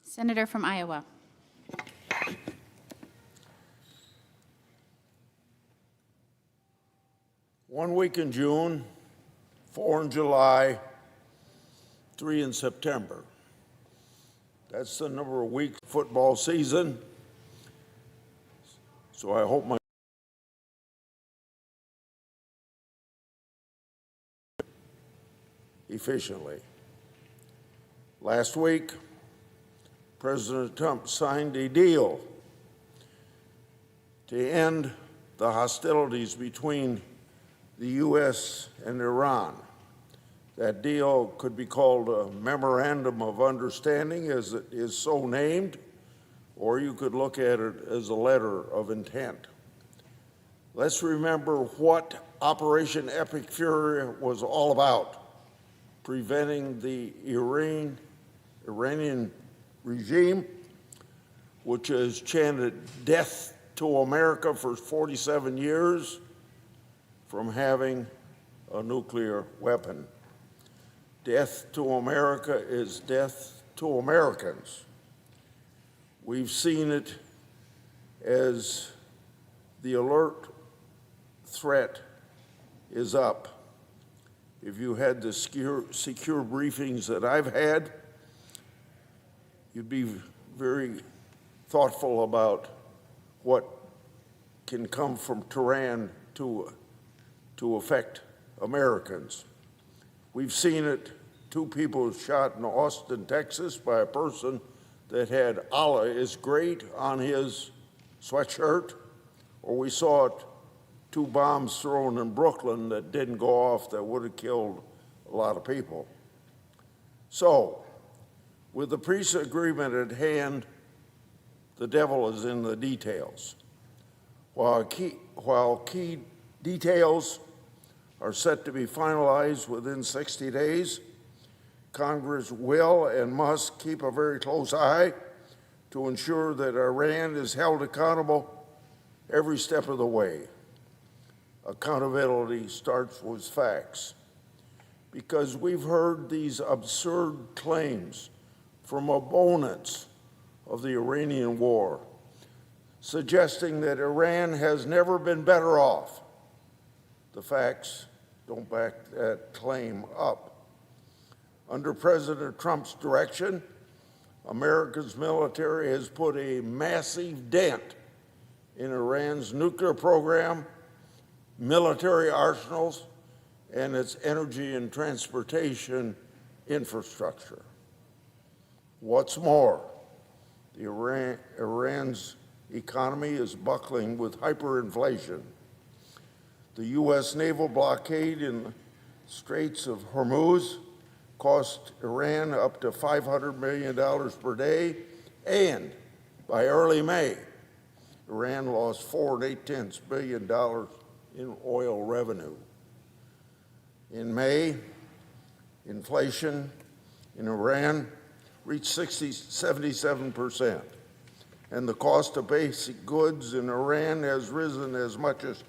Senator from Iowa. One week in June, 4 in July, 3 in September. That's the number of weeks football season. So I hope my efficiently. Last week, President Trump signed a deal to end the hostilities between the U.S. and Iran. That deal could be called a memorandum of understanding, as it is so named, or you could look at it as a letter of intent. Let's remember what Operation Epic Fury was all about: preventing the Iranian regime, which has chanted death to America for 47 years, from having a nuclear weapon. Death to America is death to Americans. We've seen it as the alert threat is up. If you had the secure briefings that I've had, you'd be very thoughtful about what can come from Tehran to affect Americans. We've seen it, 2 people shot in Austin, Texas by a person that had Allah is great on his sweatshirt, or we saw it, 2 bombs thrown in Brooklyn that didn't go off that would have killed a lot of people. So, with the peace agreement at hand, the devil is in the details. While key details are set to be finalized within 60 days, Congress will and must keep a very close eye to ensure that Iran is held accountable every step of the way. Accountability starts with facts, because we've heard these absurd claims from opponents of the Iranian war, suggesting that Iran has never been better off. The facts don't back that claim up. Under President Trump's direction, America's military has put a massive dent in Iran's nuclear program, military arsenals, and its energy and transportation infrastructure. What's more, Iran's economy is buckling with hyperinflation. The U.S. naval blockade in the Straits of Hormuz cost Iran up to $500 million per day, and by early May, Iran lost $4.8 billion in oil revenue. In May, inflation in Iran reached 77%, and the cost of basic goods in Iran has risen as much as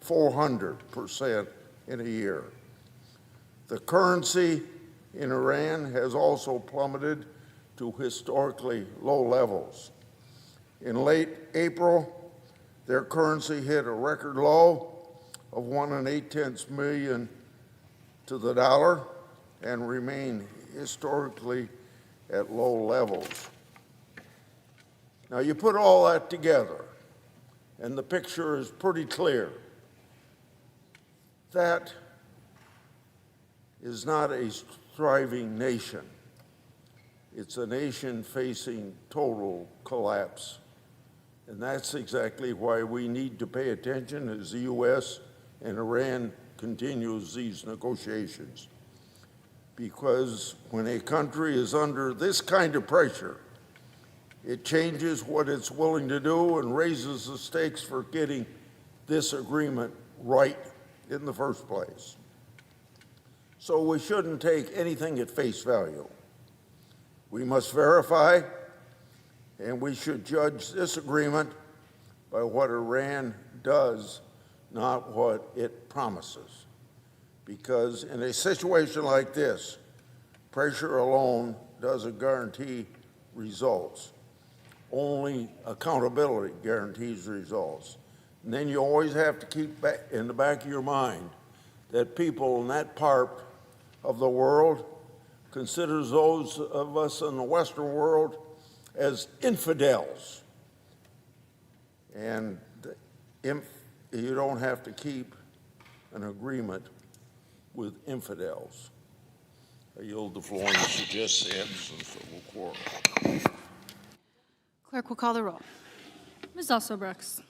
400% in a year. The currency in Iran has also plummeted to historically low levels. In late April, their currency hit a record low of 1.8 million to the dollar and remained historically at low levels. Now, you put all that together, and the picture is pretty clear. That is not a thriving nation. It's a nation facing total collapse. And that's exactly why we need to pay attention as the U.S. and Iran continues these negotiations. Because when a country is under this kind of pressure, it changes what it's willing to do and raises the stakes for getting this agreement right in the first place. So we shouldn't take anything at face value. We must verify, and we should judge this agreement by what Iran does, not what it promises. Because in a situation like this, pressure alone doesn't guarantee results. Only accountability guarantees results. And then you always have to keep back in the back of your mind that people in that part of the world considers those of us in the Western world as infidels. And you don't have to keep an agreement with infidels. I yield the floor and suggest the absence of a quorum. Clerk will call the roll. Ms. Esselbrooks.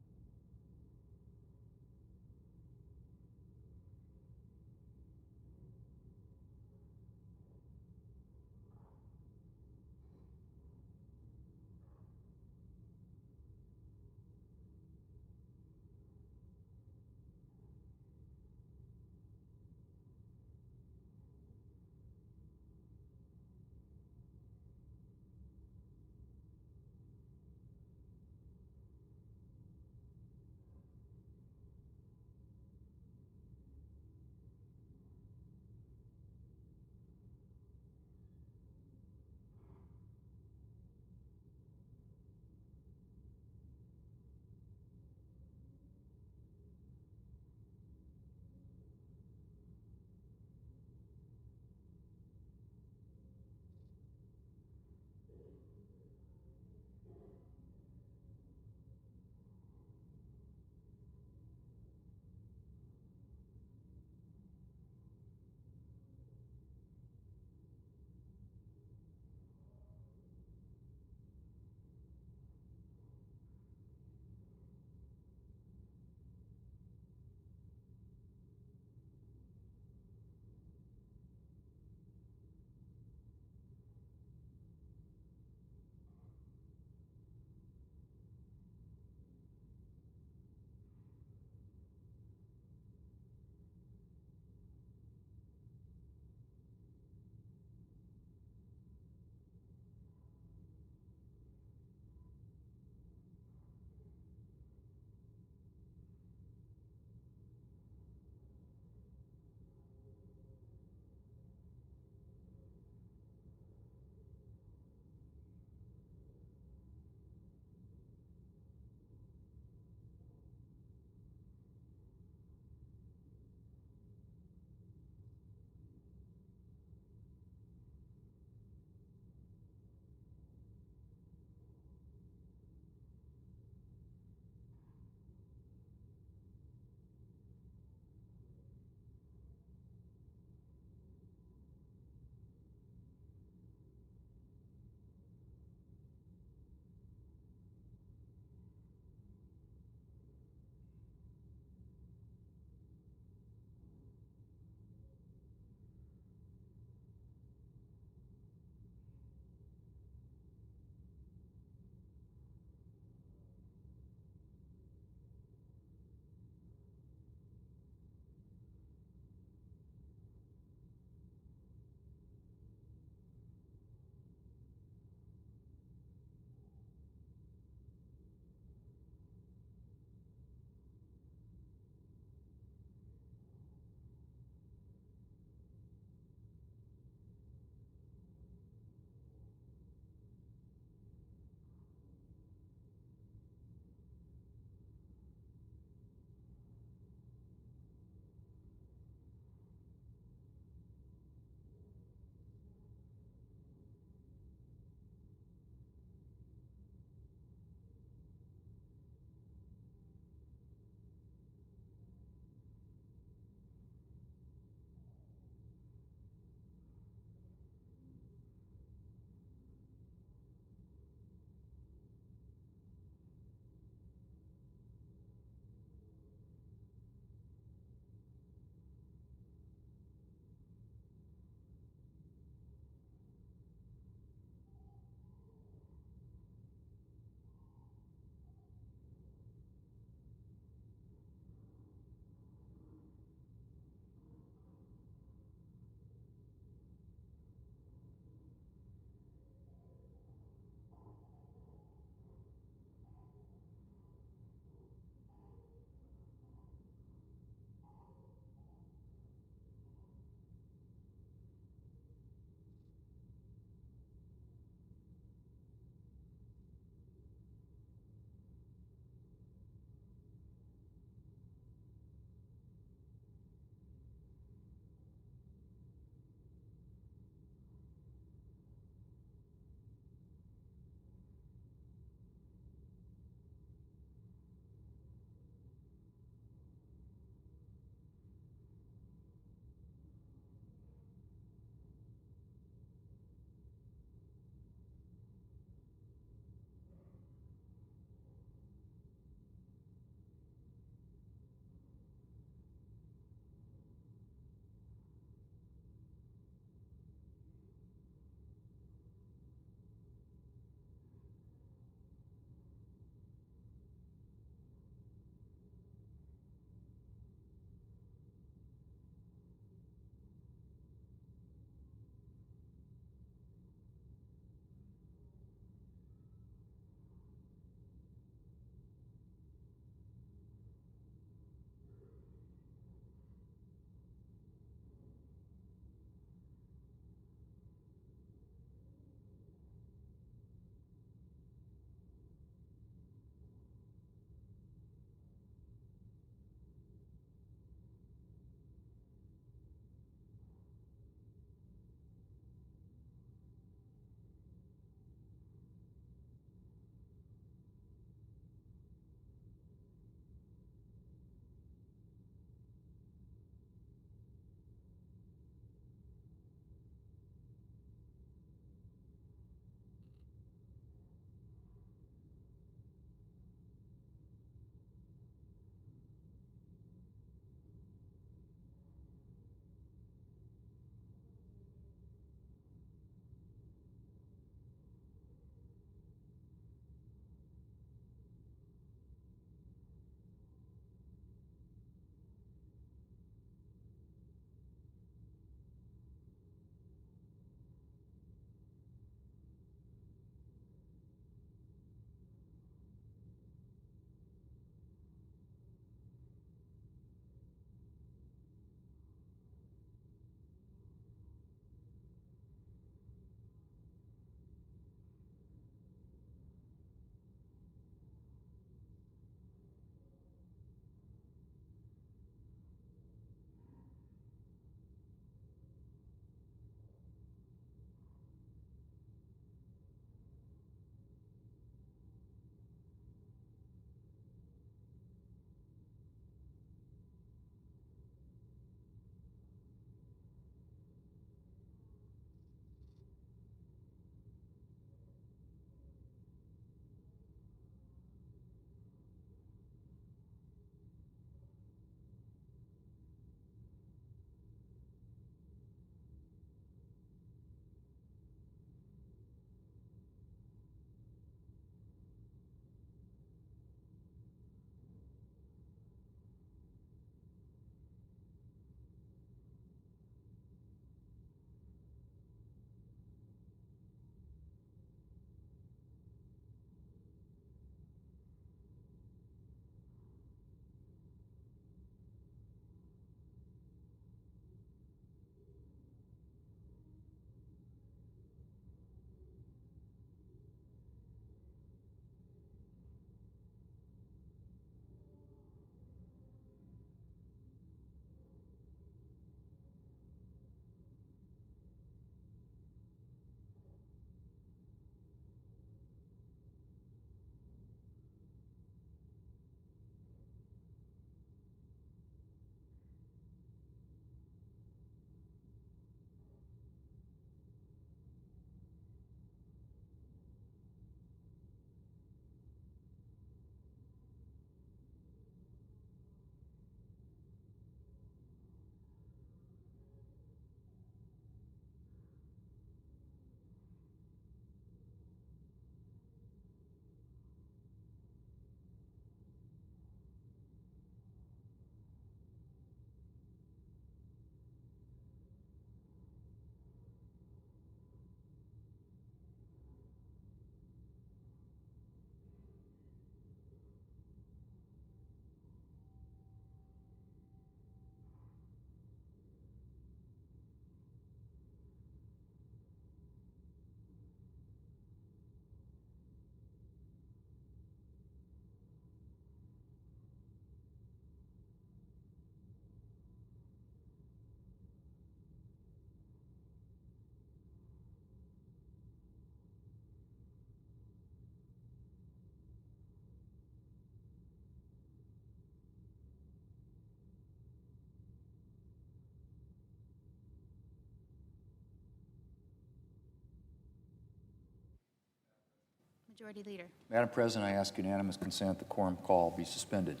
Majority Leader. Madam President, I ask unanimous consent the quorum call be suspended.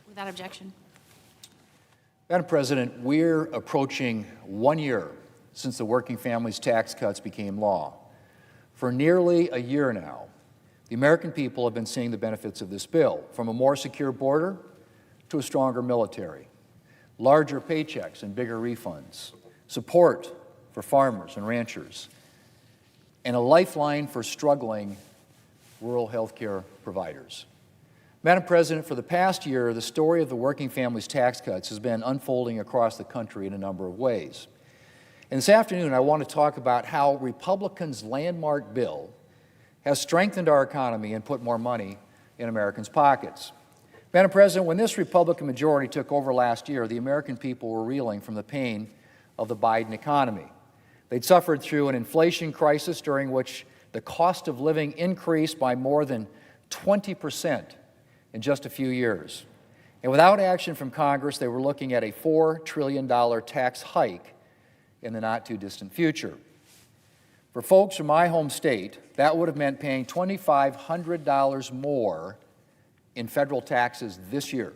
Without objection. Madam President, we're approaching 1 year since the working families tax cuts became law. For nearly a year now, the American people have been seeing the benefits of this bill, from a more secure border to a stronger military, larger paychecks and bigger refunds, support for farmers and ranchers, and a lifeline for struggling rural health care providers. Madam President, for the past year, the story of the working families tax cuts has been unfolding across the country in a number of ways. And this afternoon, I want to talk about how Republicans' landmark bill has strengthened our economy and put more money in Americans' pockets. Madam President, when this Republican majority took over last year, the American people were reeling from the pain of the Biden economy. They'd suffered through an inflation crisis during which the cost of living increased by more than 20% in just a few years. And without action from Congress, they were looking at a $4 trillion tax hike in the not-too-distant future. For folks from my home state, that would have meant paying $2,500 more in federal taxes this year.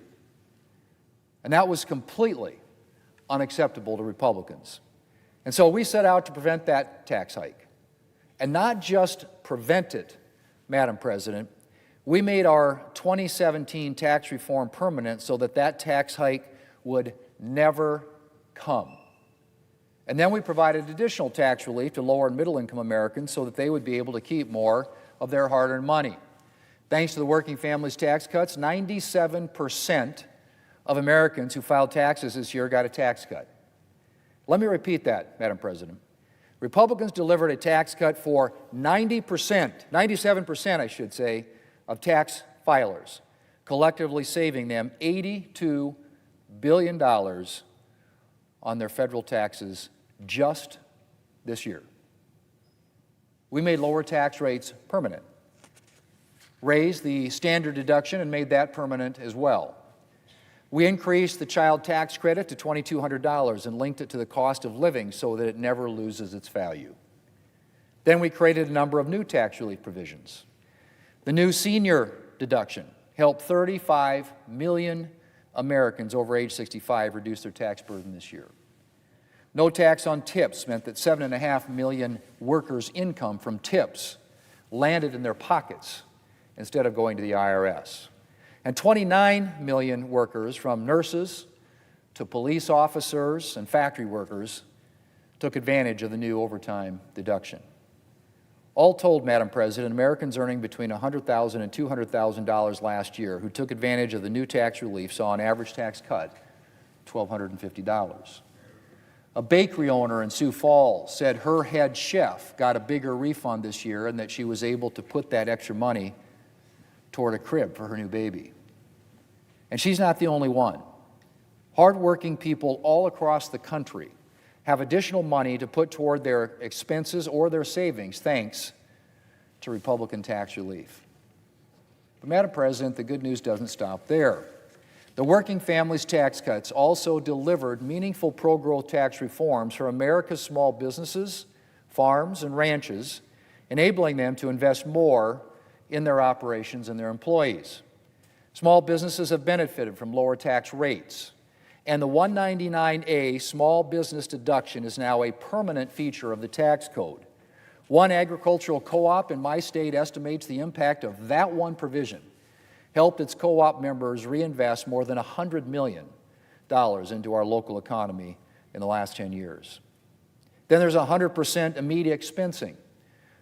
And that was completely unacceptable to Republicans. And so we set out to prevent that tax hike. And not just prevent it, Madam President, we made our 2017 tax reform permanent so that that tax hike would never come. And then we provided additional tax relief to lower and middle-income Americans so that they would be able to keep more of their hard-earned money. Thanks to the working families tax cuts, 97% of Americans who filed taxes this year got a tax cut. Let me repeat that, Madam President. Republicans delivered a tax cut for 97%, I should say, of tax filers, collectively saving them $82 billion on their federal taxes just this year. We made lower tax rates permanent, raised the standard deduction and made that permanent as well. We increased the child tax credit to $2,200 and linked it to the cost of living so that it never loses its value. Then we created a number of new tax relief provisions. The new senior deduction helped 35 million Americans over age 65 reduce their tax burden this year. No tax on tips meant that 7.5 million workers' income from tips landed in their pockets instead of going to the IRS. And 29 million workers, from nurses to police officers and factory workers, took advantage of the new overtime deduction. All told, Madam President, Americans earning between $100,000 and $200,000 last year who took advantage of the new tax relief saw an average tax cut $1,250. A bakery owner in Sioux Falls said her head chef got a bigger refund this year and that she was able to put that extra money toward a crib for her new baby. And she's not the only one. Hardworking people all across the country have additional money to put toward their expenses or their savings thanks to Republican tax relief. But Madam President, the good news doesn't stop there. The working families tax cuts also delivered meaningful pro-growth tax reforms for America's small businesses, farms, and ranches, enabling them to invest more in their operations and their employees. Small businesses have benefited from lower tax rates, and the 199A small business deduction is now a permanent feature of the tax code. One agricultural co-op in my state estimates the impact of that one provision helped its co-op members reinvest more than $100 million into our local economy in the last 10 years. Then there's 100% immediate expensing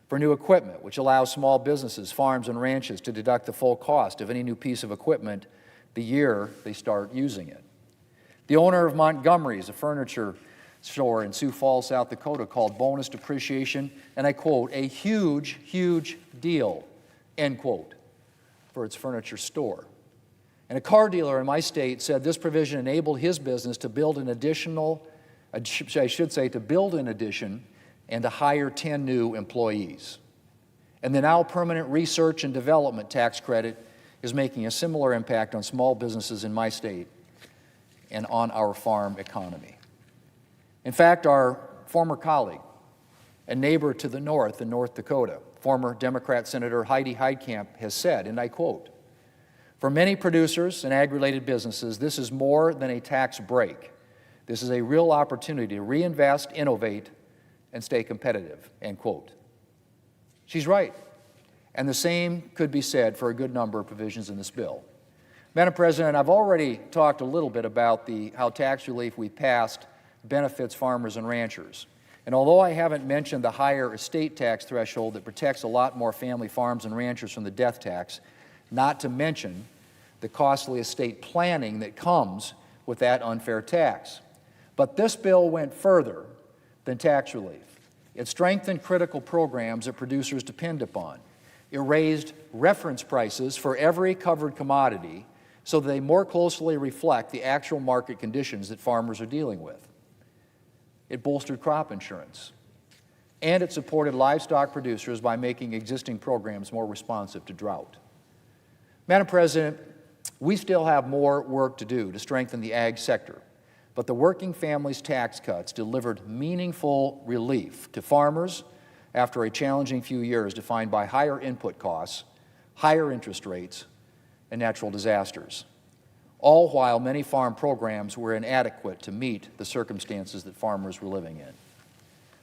for new equipment, which allows small businesses, farms, and ranches to deduct the full cost of any new piece of equipment the year they start using it. The owner of Montgomery's, a furniture store in Sioux Falls, South Dakota, called bonus depreciation, and I quote, a huge, huge deal, end quote, for its furniture store. And a car dealer in my state said this provision enabled his business to build an addition and to hire 10 new employees. And the now permanent research and development tax credit is making a similar impact on small businesses in my state and on our farm economy. In fact, our former colleague, a neighbor to the north in North Dakota, former Democrat Senator Heidi Heitkamp has said, and I quote, "For many producers and ag-related businesses, this is more than a tax break. This is a real opportunity to reinvest, innovate, and stay competitive," end quote. She's right, and the same could be said for a good number of provisions in this bill. Madam President, I've already talked a little bit about how tax relief we passed benefits farmers and ranchers. And although I haven't mentioned the higher estate tax threshold that protects a lot more family farms and ranchers from the death tax, not to mention the costly estate planning that comes with that unfair tax. But this bill went further than tax relief. It strengthened critical programs that producers depend upon. It raised reference prices for every covered commodity so that they more closely reflect the actual market conditions that farmers are dealing with. It bolstered crop insurance, and it supported livestock producers by making existing programs more responsive to drought. Madam President, we still have more work to do to strengthen the ag sector, but the Working Families Tax Cuts delivered meaningful relief to farmers after a challenging few years defined by higher input costs, higher interest rates, and natural disasters, all while many farm programs were inadequate to meet the circumstances that farmers were living in.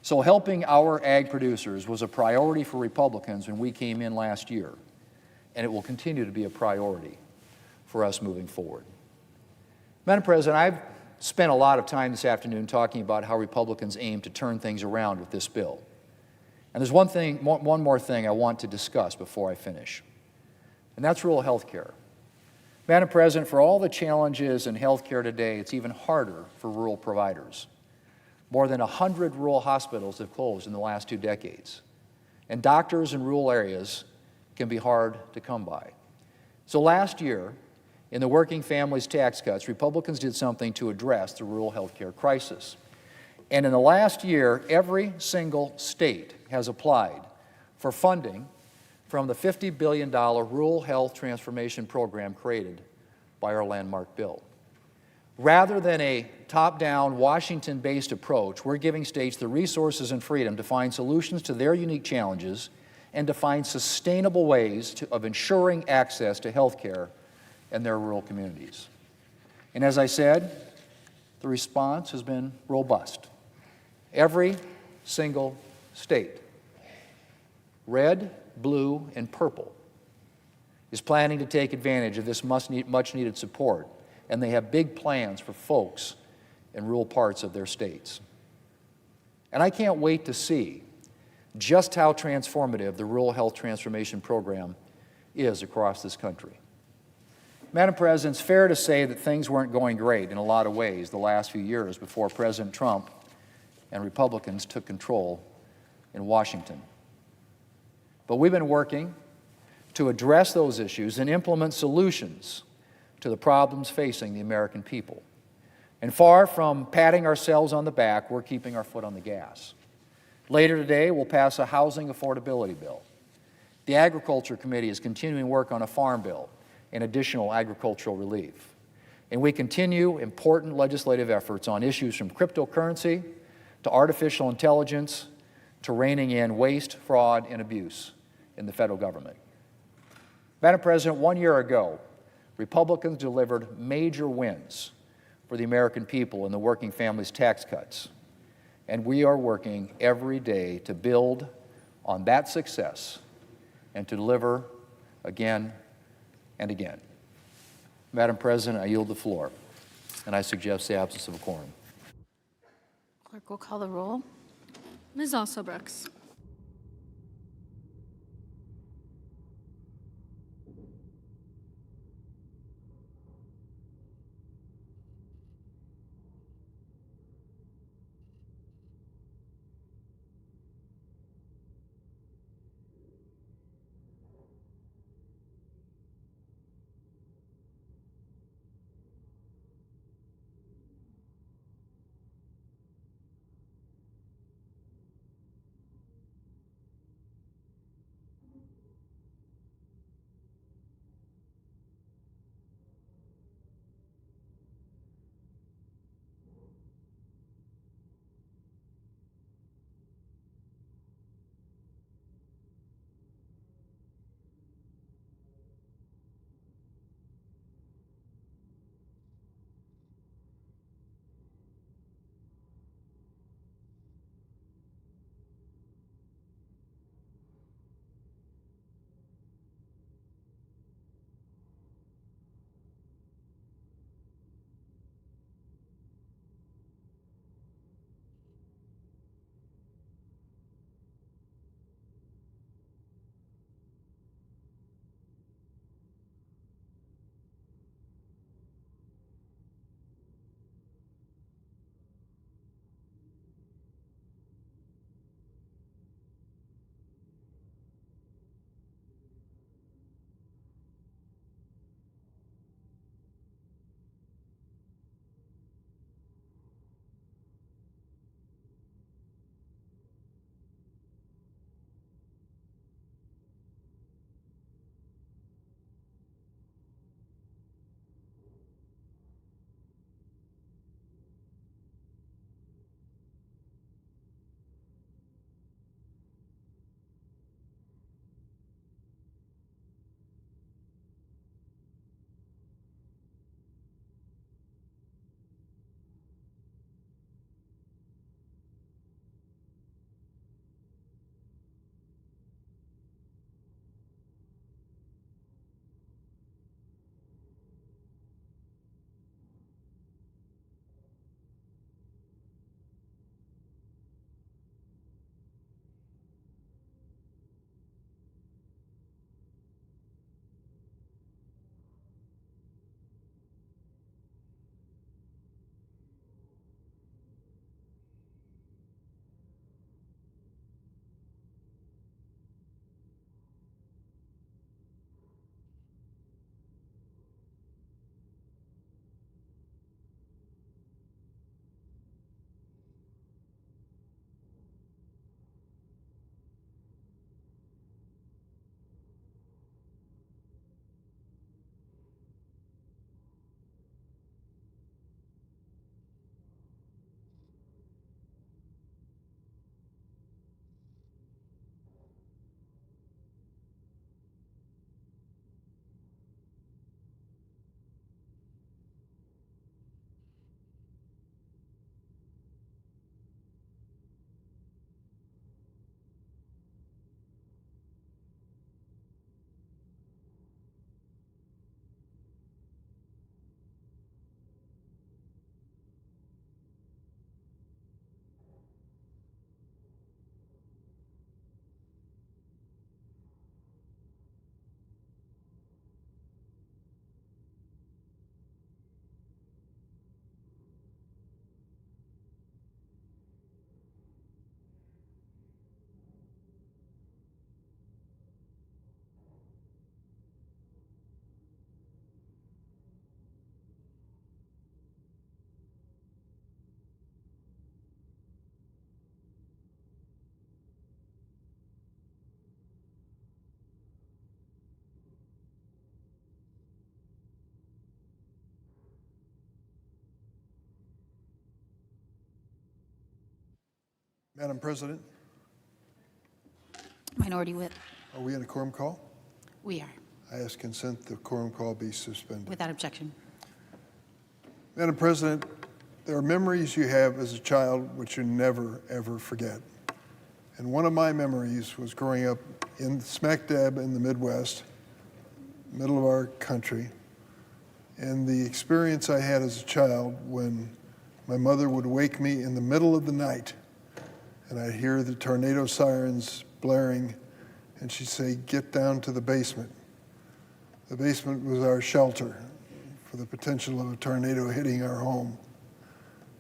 So helping our ag producers was a priority for Republicans when we came in last year, and it will continue to be a priority for us moving forward. Madam President, I've spent a lot of time this afternoon talking about how Republicans aim to turn things around with this bill. And there's one more thing I want to discuss before I finish, and that's rural health care. Madam President, for all the challenges in health care today, it's even harder for rural providers. More than 100 rural hospitals have closed in the last 2 decades, and doctors in rural areas can be hard to come by. So last year, in the Working Families Tax Cuts, Republicans did something to address the rural health care crisis. And in the last year, every single state has applied for funding from the $50 billion Rural Health Transformation Program created by our landmark bill. Rather than a top-down, Washington-based approach, we're giving states the resources and freedom to find solutions to their unique challenges and to find sustainable ways of ensuring access to health care in their rural communities. And as I said, the response has been robust. Every single state, red, blue, and purple, is planning to take advantage of this much-needed support, and they have big plans for folks in rural parts of their states. And I can't wait to see just how transformative the Rural Health Transformation Program is across this country. Madam President, it's fair to say that things weren't going great in a lot of ways the last few years before President Trump and Republicans took control in Washington. But we've been working to address those issues and implement solutions to the problems facing the American people. And far from patting ourselves on the back, we're keeping our foot on the gas. Later today, we'll pass a housing affordability bill. The Agriculture Committee is continuing work on a farm bill and additional agricultural relief. And we continue important legislative efforts on issues from cryptocurrency to artificial intelligence to reining in waste, fraud, and abuse in the federal government. Madam President, 1 year ago, Republicans delivered major wins for the American people in the Working Families Tax Cuts. And we are working every day to build on that success and to deliver again and again. Madam President, I yield the floor, and I suggest the absence of a quorum. Clerk will call the roll. Ms. Alsobrooks. Madam President, Minority Whip. are we in a quorum call? We are, I ask consent the quorum call be suspended. without objection. Madam President, there are memories you have as a child which you never, ever forget. And one of my memories was growing up in smack dab in the Midwest, middle of our country, and the experience I had as a child when my mother would wake me in the middle of the night and I'd hear the tornado sirens blaring, and she'd say, "Get down to the basement." The basement was our shelter for the potential of a tornado hitting our home.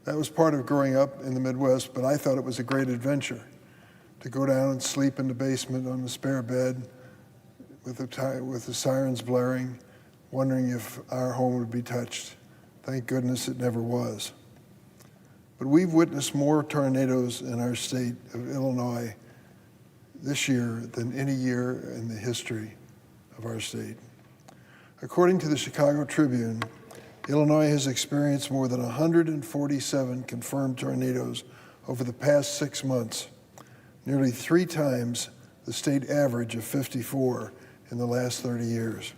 That was part of growing up in the Midwest, but I thought it was a great adventure to go down and sleep in the basement on the spare bed with the sirens blaring, wondering if our home would be touched. Thank goodness it never was. But we've witnessed more tornadoes in our state of Illinois this year than any year in the history of our state. According to the Chicago Tribune, Illinois has experienced more than 147 confirmed tornadoes over the past 6 months, nearly 3 times the state average of 54 in the last 30 years.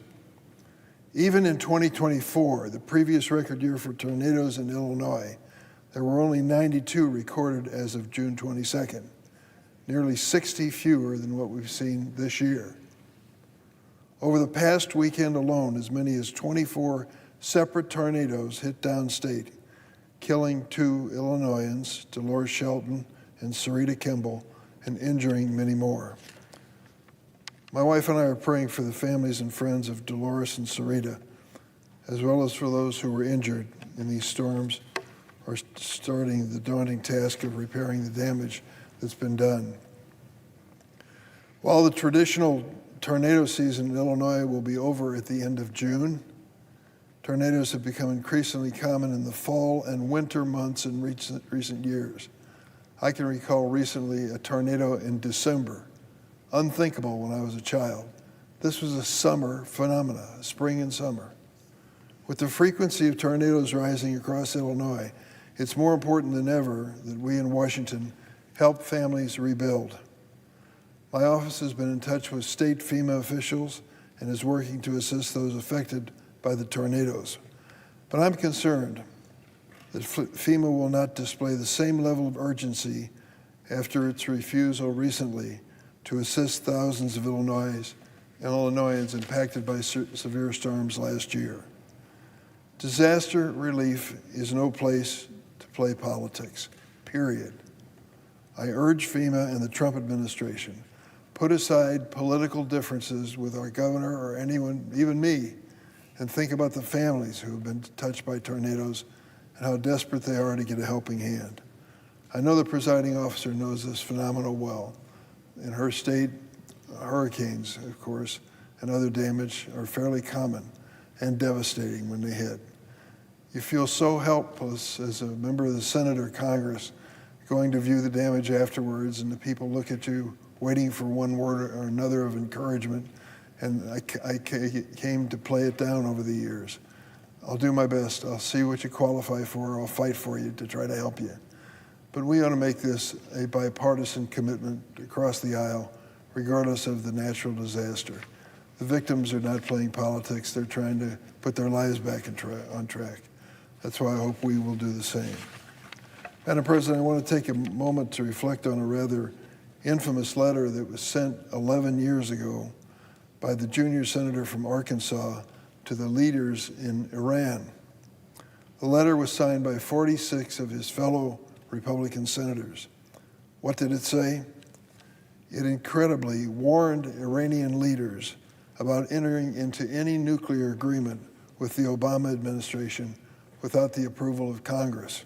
Even in 2024, the previous record year for tornadoes in Illinois, there were only 92 recorded as of June 22nd, nearly 60 fewer than what we've seen this year. Over the past weekend alone, as many as 24 separate tornadoes hit downstate, killing 2 Illinoisans, Dolores Shelton and Sarita Kimball, and injuring many more. My wife and I are praying for the families and friends of Dolores and Sarita, as well as for those who were injured in these storms or starting the daunting task of repairing the damage that's been done. While the traditional tornado season in Illinois will be over at the end of June, tornadoes have become increasingly common in the fall and winter months in recent years. I can recall recently a tornado in December, unthinkable when I was a child. This was a summer phenomena, spring and summer. With the frequency of tornadoes rising across Illinois, it's more important than ever that we in Washington help families rebuild. My office has been in touch with state FEMA officials and is working to assist those affected by the tornadoes. But I'm concerned that FEMA will not display the same level of urgency after its refusal recently to assist thousands of Illinoisans impacted by severe storms last year. Disaster relief is no place to play politics, period. I urge FEMA and the Trump administration, put aside political differences with our governor or anyone, even me, and think about the families who have been touched by tornadoes and how desperate they are to get a helping hand. I know the presiding officer knows this phenomenon well. In her state, hurricanes, of course, and other damage are fairly common and devastating when they hit. You feel so helpless as a member of the Senate or Congress going to view the damage afterwards, and the people look at you waiting for one word or another of encouragement, and I came to play it down over the years. I'll do my best. I'll see what you qualify for. I'll fight for you to try to help you. But we ought to make this a bipartisan commitment across the aisle, regardless of the natural disaster. The victims are not playing politics. They're trying to put their lives back on track. That's why I hope we will do the same. Madam President, I want to take a moment to reflect on a rather infamous letter that was sent 11 years ago by the junior senator from Arkansas to the leaders in Iran. The letter was signed by 46 of his fellow Republican senators. What did it say? It incredibly warned Iranian leaders about entering into any nuclear agreement with the Obama administration without the approval of Congress.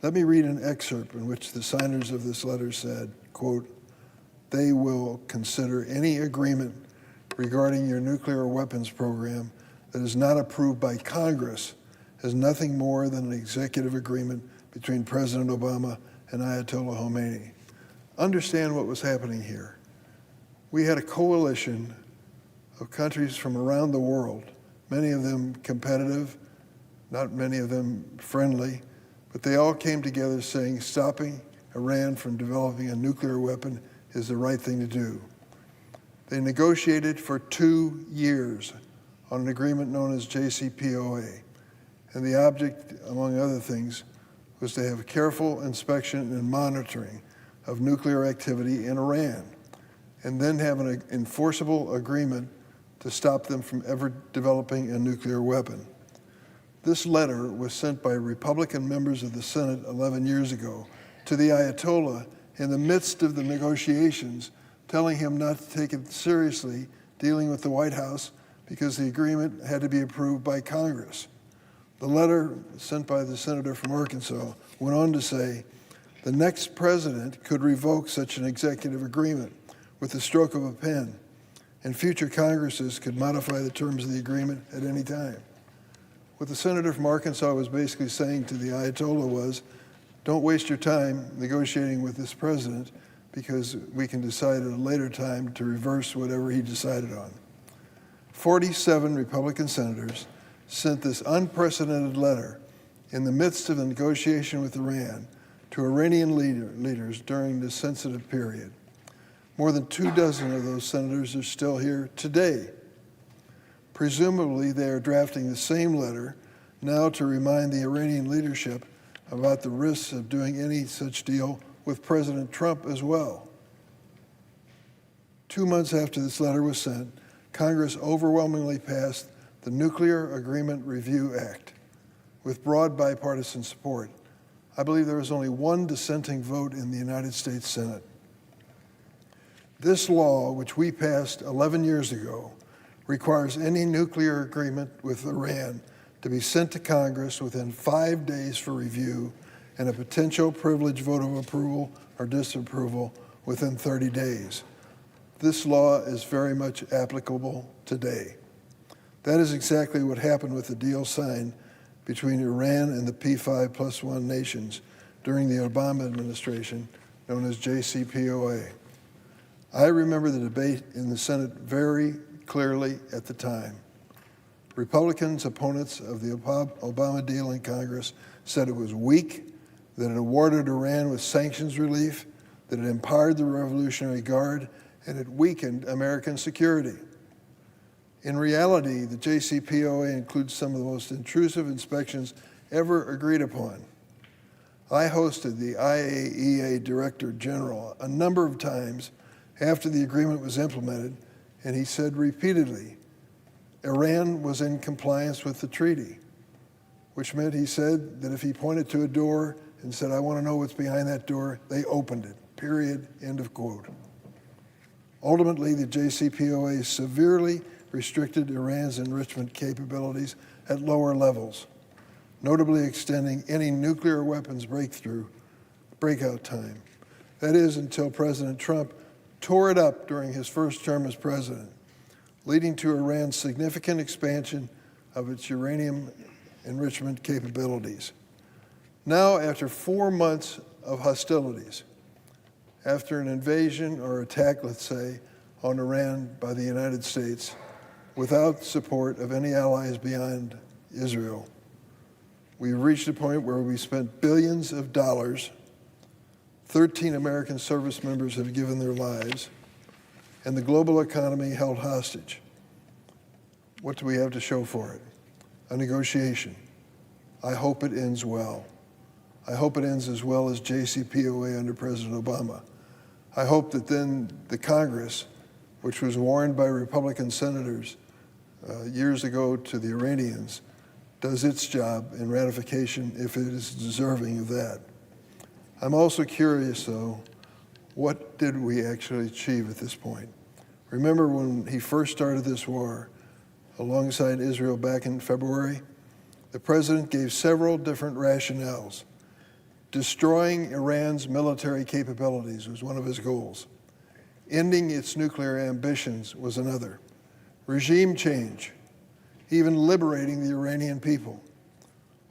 Let me read an excerpt in which the signers of this letter said, quote, "They will consider any agreement regarding your nuclear weapons program that is not approved by Congress as nothing more than an executive agreement between President Obama and Ayatollah Khomeini." Understand what was happening here. We had a coalition of countries from around the world, many of them competitive, not many of them friendly, but they all came together saying stopping Iran from developing a nuclear weapon is the right thing to do. They negotiated for 2 years on an agreement known as JCPOA, and the object, among other things, was to have careful inspection and monitoring of nuclear activity in Iran, and then have an enforceable agreement to stop them from ever developing a nuclear weapon. This letter was sent by Republican members of the Senate 11 years ago to the Ayatollah in the midst of the negotiations, telling him not to take it seriously dealing with the White House because the agreement had to be approved by Congress. The letter sent by the senator from Arkansas went on to say, the next president could revoke such an executive agreement with the stroke of a pen, and future Congresses could modify the terms of the agreement at any time. What the senator from Arkansas was basically saying to the Ayatollah was, don't waste your time negotiating with this president because we can decide at a later time to reverse whatever he decided on. 47 Republican senators sent this unprecedented letter in the midst of a negotiation with Iran to Iranian leaders during this sensitive period. More than 24 of those senators are still here today. Presumably, they are drafting the same letter now to remind the Iranian leadership about the risks of doing any such deal with President Trump as well. 2 months after this letter was sent, Congress overwhelmingly passed the Nuclear Agreement Review Act with broad bipartisan support. I believe there was only one dissenting vote in the United States Senate. This law, which we passed 11 years ago, requires any nuclear agreement with Iran to be sent to Congress within 5 days for review and a potential privileged vote of approval or disapproval within 30 days. This law is very much applicable today. That is exactly what happened with the deal signed between Iran and the P5+1 nations during the Obama administration, known as JCPOA. I remember the debate in the Senate very clearly at the time. Republicans, opponents of the Obama deal in Congress, said it was weak, that it awarded Iran with sanctions relief, that it empowered the Revolutionary Guard, and it weakened American security. In reality, the JCPOA includes some of the most intrusive inspections ever agreed upon. I hosted the IAEA Director General a number of times after the agreement was implemented, and he said repeatedly, Iran was in compliance with the treaty, which meant he said that if he pointed to a door and said, I want to know what's behind that door, they opened it, period, end of quote. Ultimately, the JCPOA severely restricted Iran's enrichment capabilities at lower levels, notably extending any nuclear weapons breakout time. That is, until President Trump tore it up during his first term as president, leading to Iran's significant expansion of its uranium enrichment capabilities. Now, after 4 months of hostilities, after an invasion or attack, let's say, on Iran by the United States, without support of any allies beyond Israel, we've reached a point where we spent billions of dollars, 13 American service members have given their lives, and the global economy held hostage. What do we have to show for it? A negotiation. I hope it ends well. I hope it ends as well as JCPOA under President Obama. I hope that then the Congress, which was warned by Republican senators years ago to the Iranians, does its job in ratification if it is deserving of that. I'm also curious, though, what did we actually achieve at this point? Remember when he first started this war alongside Israel back in February? The president gave several different rationales. Destroying Iran's military capabilities was one of his goals. Ending its nuclear ambitions was another. Regime change, even liberating the Iranian people.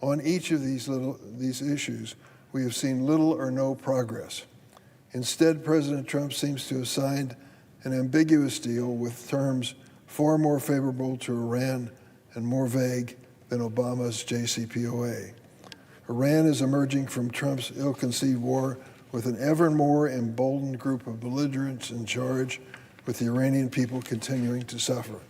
On each of these issues, we have seen little or no progress. Instead, President Trump seems to have signed an ambiguous deal with terms far more favorable to Iran and more vague than Obama's JCPOA. Iran is emerging from Trump's ill-conceived war with an ever more emboldened group of belligerents in charge, with the Iranian people continuing to suffer.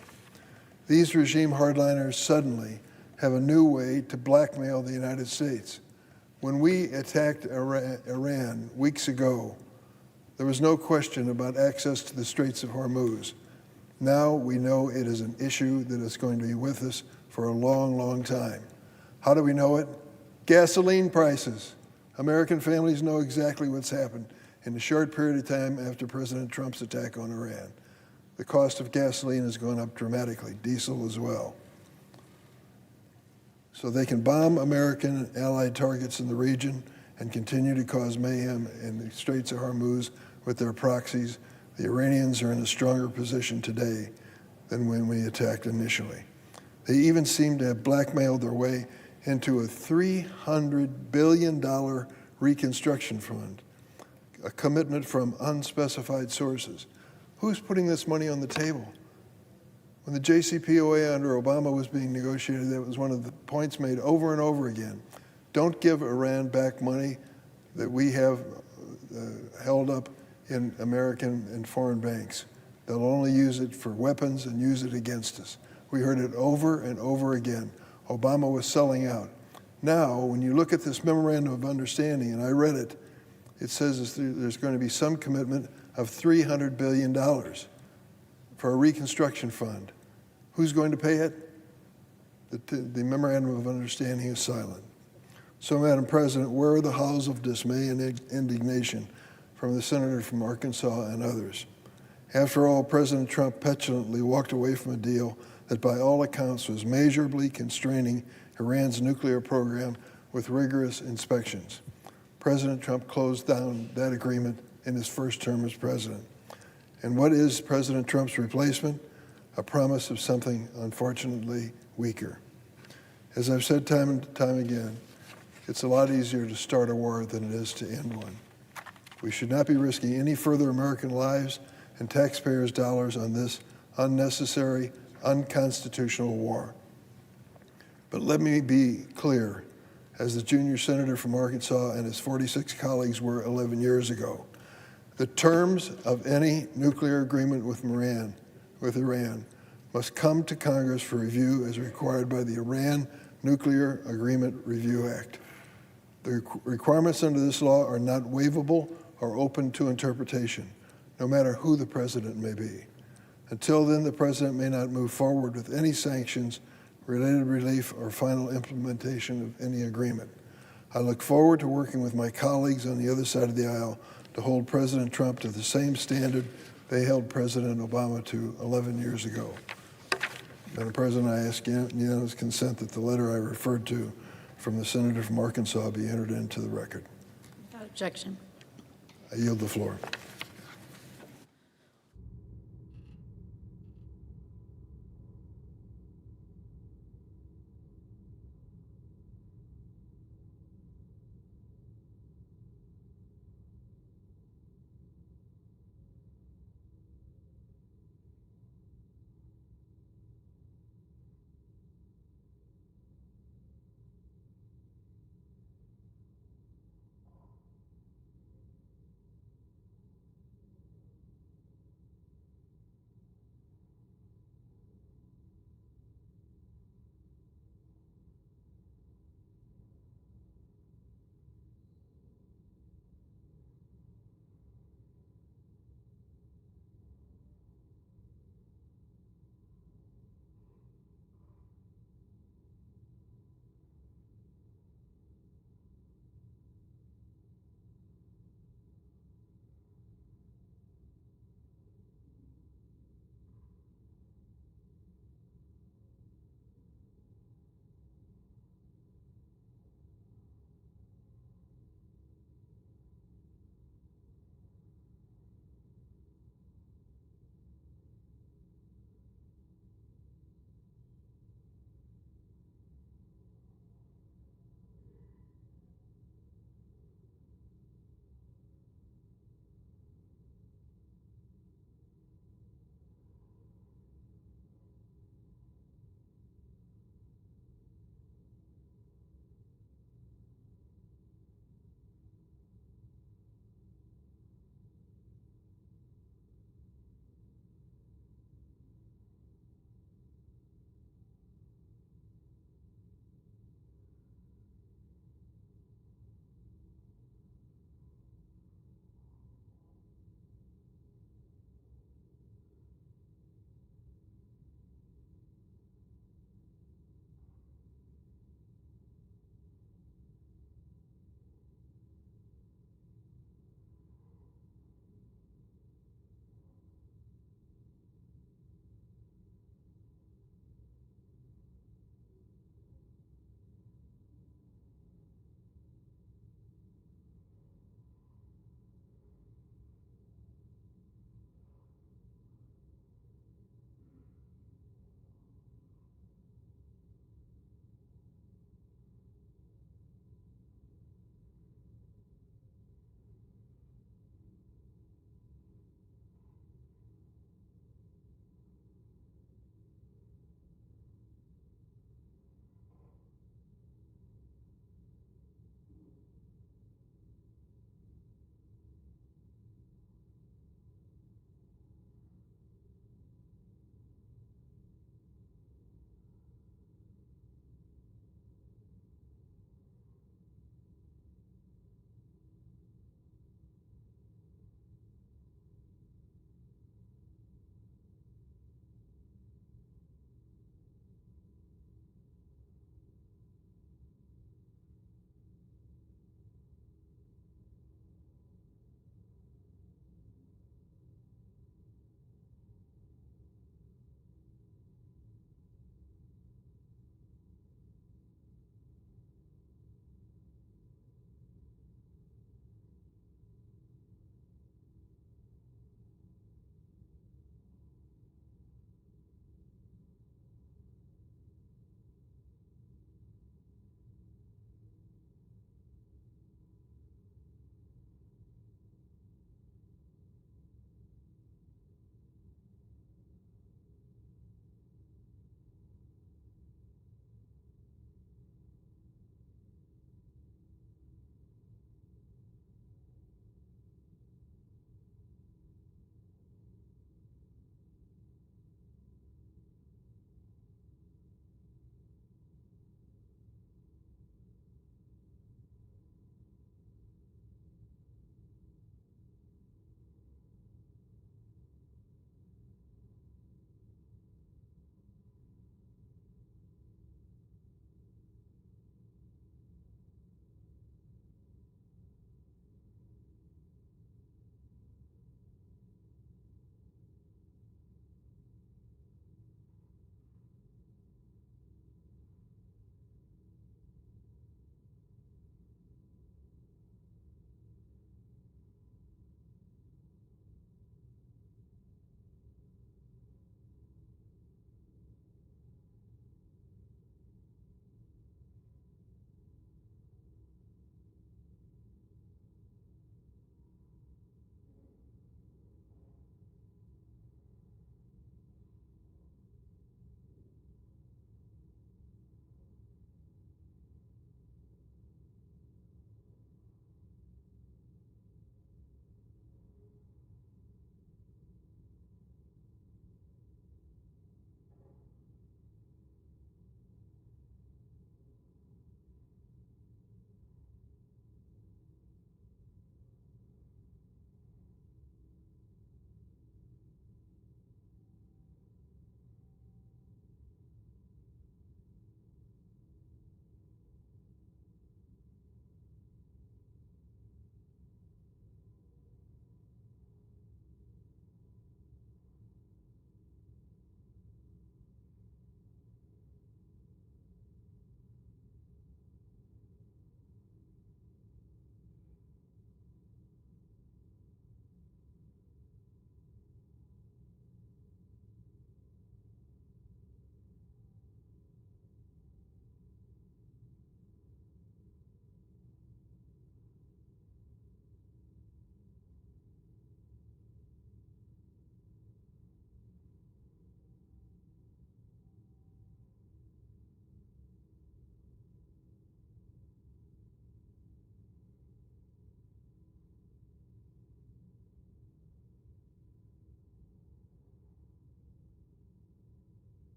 These regime hardliners suddenly have a new way to blackmail the United States. When we attacked Iran weeks ago, there was no question about access to the Straits of Hormuz. Now we know it is an issue that is going to be with us for a long, long time. How do we know it? Gasoline prices. American families know exactly what's happened in a short period of time after President Trump's attack on Iran. The cost of gasoline has gone up dramatically, diesel as well. So they can bomb American and allied targets in the region and continue to cause mayhem in the Straits of Hormuz with their proxies. The Iranians are in a stronger position today than when we attacked initially. They even seem to have blackmailed their way into a $300 billion reconstruction fund, a commitment from unspecified sources. Who's putting this money on the table? When the JCPOA under Obama was being negotiated, that was one of the points made over and over again. Don't give Iran back money that we have held up in American and foreign banks. They'll only use it for weapons and use it against us. We heard it over and over again. Obama was selling out. Now, when you look at this memorandum of understanding, and I read it, it says there's going to be some commitment of $300 billion for a reconstruction fund. Who's going to pay it? The memorandum of understanding is silent. So, Madam President, where are the howls of dismay and indignation from the senator from Arkansas and others? After all, President Trump petulantly walked away from a deal that by all accounts was measurably constraining Iran's nuclear program with rigorous inspections. President Trump closed down that agreement in his first term as president. And what is President Trump's replacement? A promise of something unfortunately weaker. As I've said time and time again, it's a lot easier to start a war than it is to end one. We should not be risking any further American lives and taxpayers' dollars on this unnecessary, unconstitutional war. But let me be clear, as the junior senator from Arkansas and his 46 colleagues were 11 years ago, the terms of any nuclear agreement with Iran must come to Congress for review as required by the Iran Nuclear Agreement Review Act. The requirements under this law are not waivable or open to interpretation, no matter who the president may be. Until then, the president may not move forward with any sanctions, related relief, or final implementation of any agreement. I look forward to working with my colleagues on the other side of the aisle to hold President Trump to the same standard they held President Obama to 11 years ago. Madam President, I ask unanimous consent that the letter I referred to from the senator from Arkansas be entered into the record. Without objection. I yield the floor.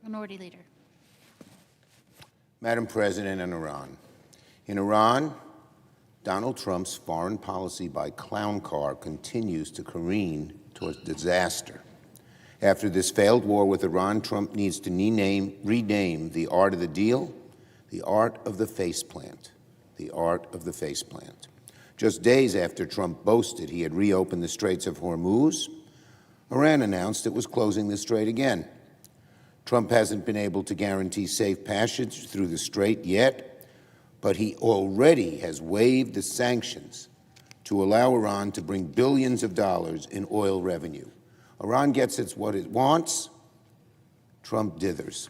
Minority Leader. Madam President, and Iran. In Iran, Donald Trump's foreign policy by clown car continues to careen towards disaster. After this failed war with Iran, Trump needs to rename the art of the deal, the art of the faceplant, the art of the faceplant. Just days after Trump boasted he had reopened the Straits of Hormuz, Iran announced it was closing the strait again. Trump hasn't been able to guarantee safe passage through the strait yet, but he already has waived the sanctions to allow Iran to bring billions of dollars in oil revenue. Iran gets what it wants, Trump dithers.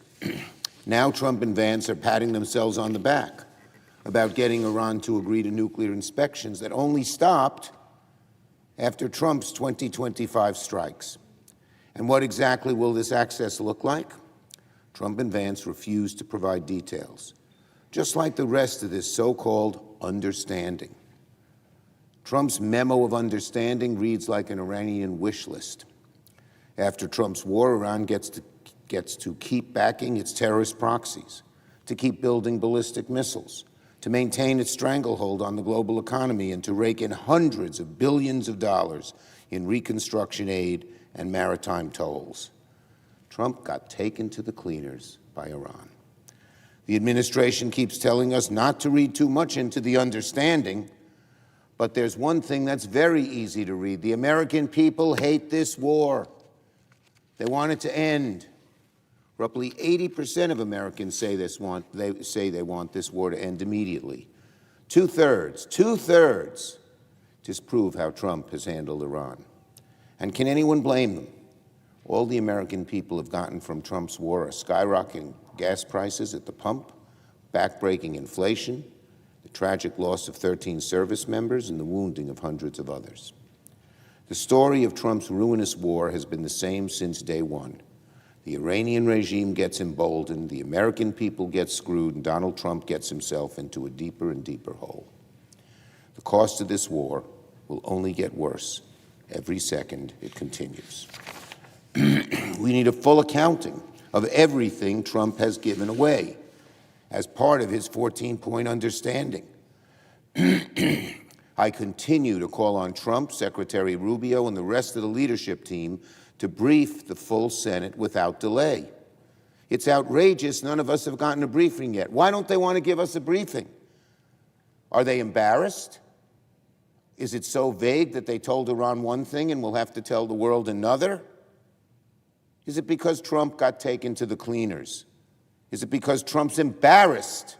Now Trump and Vance are patting themselves on the back about getting Iran to agree to nuclear inspections that only stopped after Trump's 2025 strikes. And what exactly will this access look like? Trump and Vance refuse to provide details, just like the rest of this so-called understanding. Trump's memo of understanding reads like an Iranian wish list. After Trump's war, Iran gets to keep backing its terrorist proxies, to keep building ballistic missiles, to maintain its stranglehold on the global economy, and to rake in hundreds of billions of dollars in reconstruction aid and maritime tolls. Trump got taken to the cleaners by Iran. The administration keeps telling us not to read too much into the understanding, but there's one thing that's very easy to read. The American people hate this war. They want it to end. Roughly 80% of Americans say they want this war to end immediately. Two-thirds disprove how Trump has handled Iran. And can anyone blame them? All the American people have gotten from Trump's war are skyrocketing gas prices at the pump, backbreaking inflation, the tragic loss of 13 service members, and the wounding of hundreds of others. The story of Trump's ruinous war has been the same since day one. The Iranian regime gets emboldened, the American people get screwed, and Donald Trump gets himself into a deeper and deeper hole. The cost of this war will only get worse every second it continues. We need a full accounting of everything Trump has given away as part of his 14-point understanding. I continue to call on Trump, Secretary Rubio, and the rest of the leadership team to brief the full Senate without delay. It's outrageous none of us have gotten a briefing yet. Why don't they want to give us a briefing? Are they embarrassed? Is it so vague that they told Iran one thing and we'll have to tell the world another? Is it because Trump got taken to the cleaners? Is it because Trump's embarrassed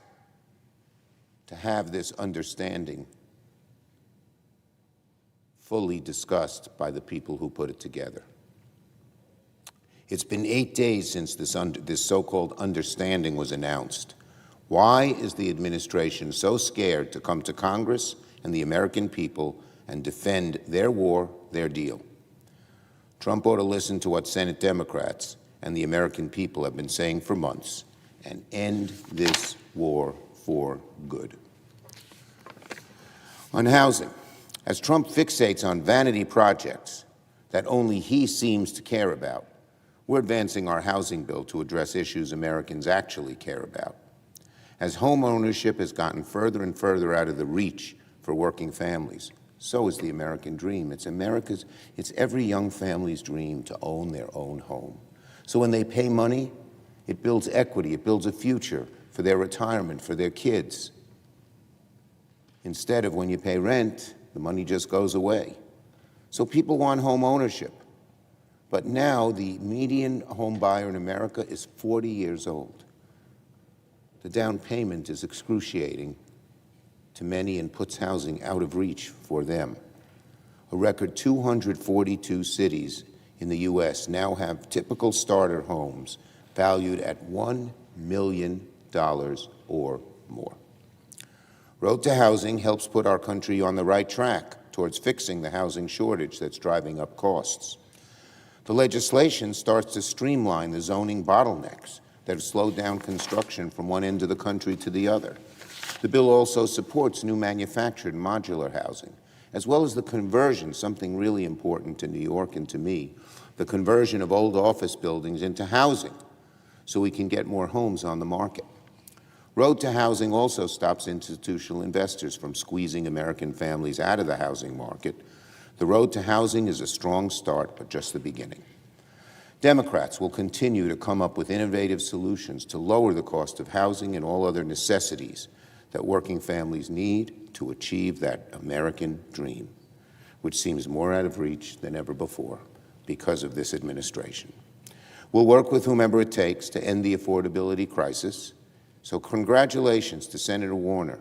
to have this understanding fully discussed by the people who put it together? It's been 8 days since this so-called understanding was announced. Why is the administration so scared to come to Congress and the American people and defend their war, their deal? Trump ought to listen to what Senate Democrats and the American people have been saying for months and end this war for good. On housing, as Trump fixates on vanity projects that only he seems to care about, we're advancing our housing bill to address issues Americans actually care about. As home ownership has gotten further and further out of the reach for working families, so is the American dream. It's every young family's dream to own their own home. So when they pay money, it builds equity, it builds a future for their retirement, for their kids. Instead of when you pay rent, the money just goes away. So people want home ownership. But now the median home buyer in America is 40 years old. The down payment is excruciating to many and puts housing out of reach for them. A record 242 cities in the U.S. now have typical starter homes valued at $1 million or more. Road to Housing helps put our country on the right track towards fixing the housing shortage that's driving up costs. The legislation starts to streamline the zoning bottlenecks that have slowed down construction from one end of the country to the other. The bill also supports new manufactured modular housing, as well as the conversion, something really important to New York and to me, the conversion of old office buildings into housing, so we can get more homes on the market. Road to housing also stops institutional investors from squeezing American families out of the housing market. The road to housing is a strong start, but just the beginning. Democrats will continue to come up with innovative solutions to lower the cost of housing and all other necessities that working families need to achieve that American dream, which seems more out of reach than ever before because of this administration. We'll work with whomever it takes to end the affordability crisis. So congratulations to Senator Warren.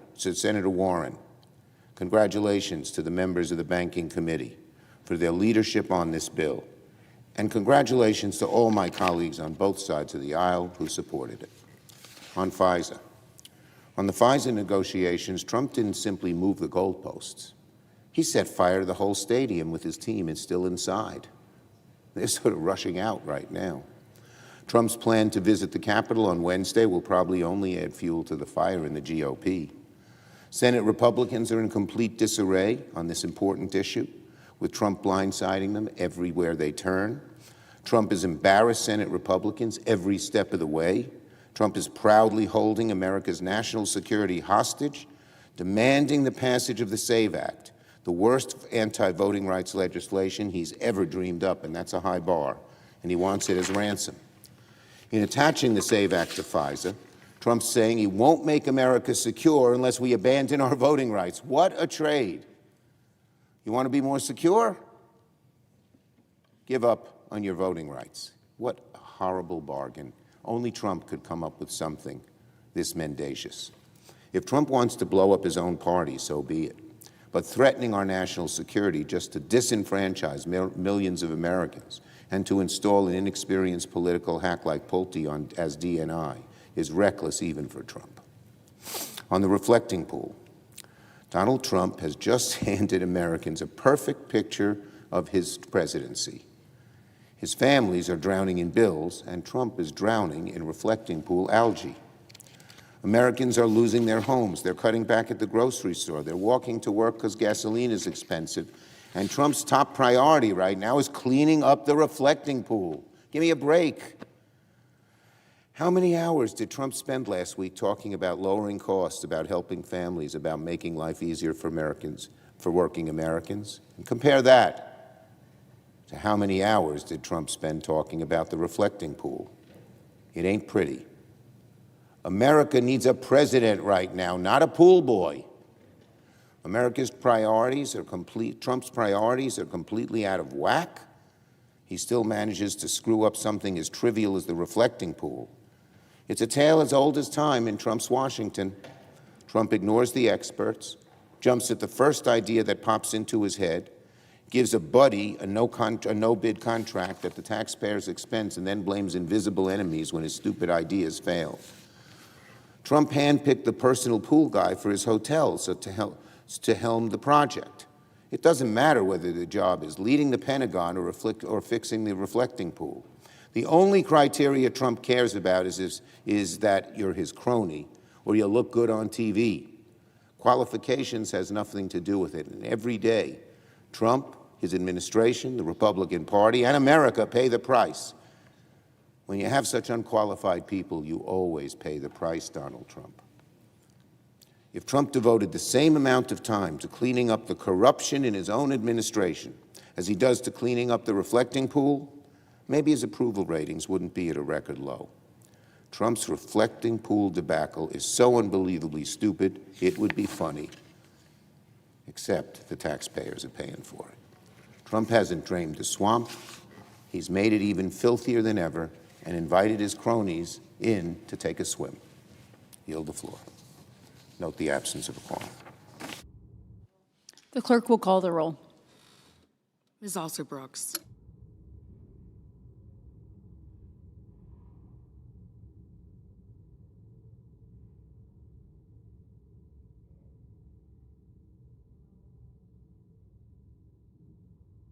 Congratulations to the members of the Banking Committee for their leadership on this bill. And congratulations to all my colleagues on both sides of the aisle who supported it. On FISA. On the FISA negotiations, Trump didn't simply move the goalposts. He set fire to the whole stadium with his team. It's still inside. They're sort of rushing out right now. Trump's plan to visit the Capitol on Wednesday will probably only add fuel to the fire in the GOP. Senate Republicans are in complete disarray on this important issue, with Trump blindsiding them everywhere they turn. Trump has embarrassed Senate Republicans every step of the way. Trump is proudly holding America's national security hostage, demanding the passage of the SAVE Act, the worst anti-voting rights legislation he's ever dreamed up, and that's a high bar, and he wants it as ransom. In attaching the SAVE Act to FISA, Trump's saying he won't make America secure unless we abandon our voting rights. What a trade. You want to be more secure? Give up on your voting rights. What a horrible bargain. Only Trump could come up with something this mendacious. If Trump wants to blow up his own party, so be it. But threatening our national security just to disenfranchise millions of Americans and to install an inexperienced political hack like Pulte as DNI is reckless even for Trump. On the reflecting pool, Donald Trump has just handed Americans a perfect picture of his presidency. His families are drowning in bills, and Trump is drowning in reflecting pool algae. Americans are losing their homes. They're cutting back at the grocery store. They're walking to work because gasoline is expensive. And Trump's top priority right now is cleaning up the reflecting pool. Give me a break. How many hours did Trump spend last week talking about lowering costs, about helping families, about making life easier for Americans, for working Americans? And compare that to how many hours did Trump spend talking about the reflecting pool? It ain't pretty. America needs a president right now, not a pool boy. Trump's priorities are completely out of whack. He still manages to screw up something as trivial as the reflecting pool. It's a tale as old as time in Trump's Washington. Trump ignores the experts, jumps at the first idea that pops into his head, gives a buddy a no-bid contract at the taxpayer's expense, and then blames invisible enemies when his stupid ideas fail. Trump handpicked the personal pool guy for his hotel to helm the project. It doesn't matter whether the job is leading the Pentagon or fixing the reflecting pool. The only criteria Trump cares about is that you're his crony or you look good on TV. Qualifications has nothing to do with it. And every day, Trump, his administration, the Republican Party, and America pay the price. When you have such unqualified people, you always pay the price, Donald Trump. If Trump devoted the same amount of time to cleaning up the corruption in his own administration as he does to cleaning up the reflecting pool, maybe his approval ratings wouldn't be at a record low. Trump's reflecting pool debacle is so unbelievably stupid, it would be funny, except the taxpayers are paying for it. Trump hasn't drained the swamp. He's made it even filthier than ever and invited his cronies in to take a swim. Yield the floor. Note the absence of a quorum. The clerk will call the roll. Ms. Alsop Brooks.